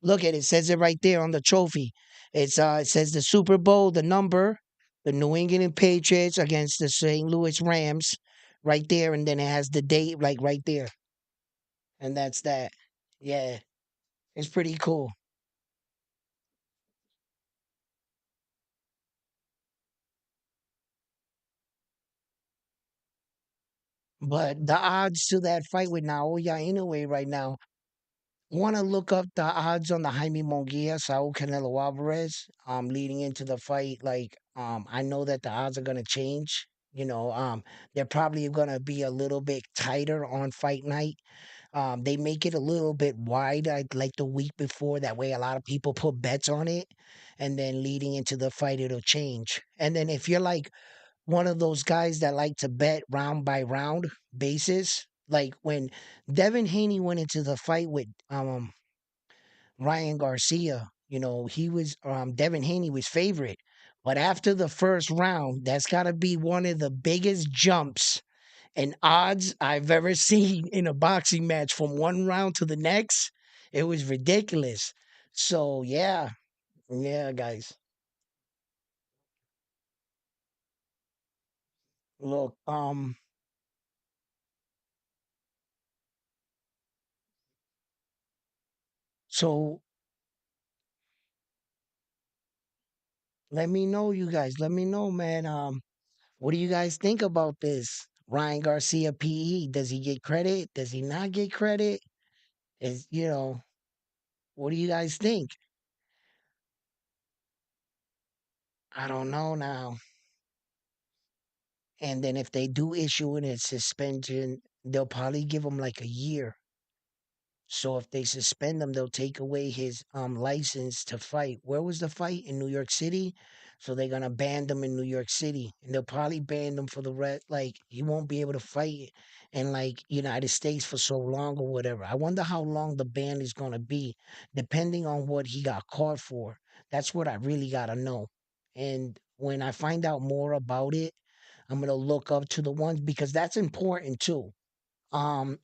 look at it, says it right there on the trophy. It says the Super Bowl, the number, the New England Patriots against the St. Louis Rams, right there, and then it has the date like right there, and that's that. Yeah, it's pretty cool. But the odds to that fight with Naoya Inoue right now, want to look up the odds on the Jaime Munguia, Saul Canelo Alvarez, leading into the fight. Like, I know that the odds are gonna change. They're probably gonna be a little bit tighter on fight night. They make it a little bit wide, like the week before. That way, a lot of people put bets on it, and then leading into the fight, it'll change. And then if you're like one of those guys that like to bet round by round basis, like when Devin Haney went into the fight with Ryan Garcia, he was Devin Haney was favorite. But after the first round, that's got to be one of the biggest jumps and odds I've ever seen in a boxing match from one round to the next. It was ridiculous. So yeah, yeah, guys. Look, so let me know, you guys. Let me know, man. What do you guys think about this? Ryan Garcia PE. Does he get credit? Does he not get credit? Is what do you guys think? I don't know now. And then if they do issue a suspension, they'll probably give him like a year. So if they suspend him, they'll take away his license to fight. Where was the fight? In New York City. So they're gonna ban them in New York City, and they'll probably ban them for the rest. Like he won't be able to fight in like United States for so long or whatever. I wonder how long the ban is gonna be, depending on what he got caught for. That's what I really gotta know. And when I find out more about it, I'm gonna look up to the ones because that's important too. All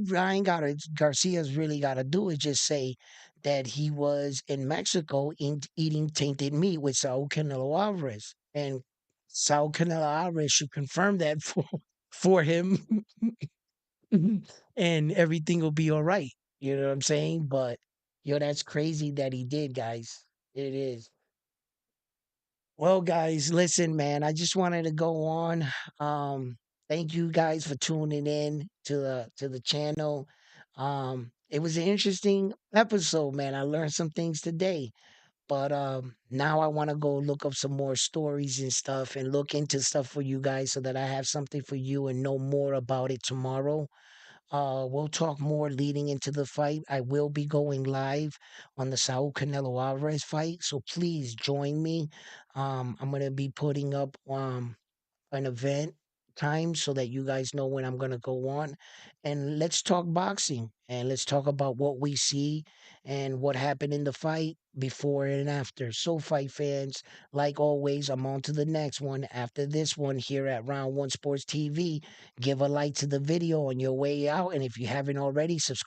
Ryan Garcia's really got to do is just say that he was in Mexico eating tainted meat with Saul Canelo Alvarez, and Saul Canelo Alvarez should confirm that for him, and everything will be all right. You know what I'm saying? But that's crazy that he did, guys. It is. Well, guys, listen, man, I just wanted to go on. Thank you guys for tuning in to the channel. It was an interesting episode, man. I learned some things today. But now I want to go look up some more stories and stuff and look into stuff for you guys so that I have something for you and know more about it tomorrow. We'll talk more leading into the fight. I will be going live on the Saul Canelo Alvarez fight, so please join me. I'm gonna be putting up an event time so that you guys know when I'm going to go on. And let's talk boxing and let's talk about what we see and what happened in the fight before and after. So, fight fans, like always, I'm on to the next one. After this one here at Round One Sports TV, give a like to the video on your way out. And if you haven't already, subscribe.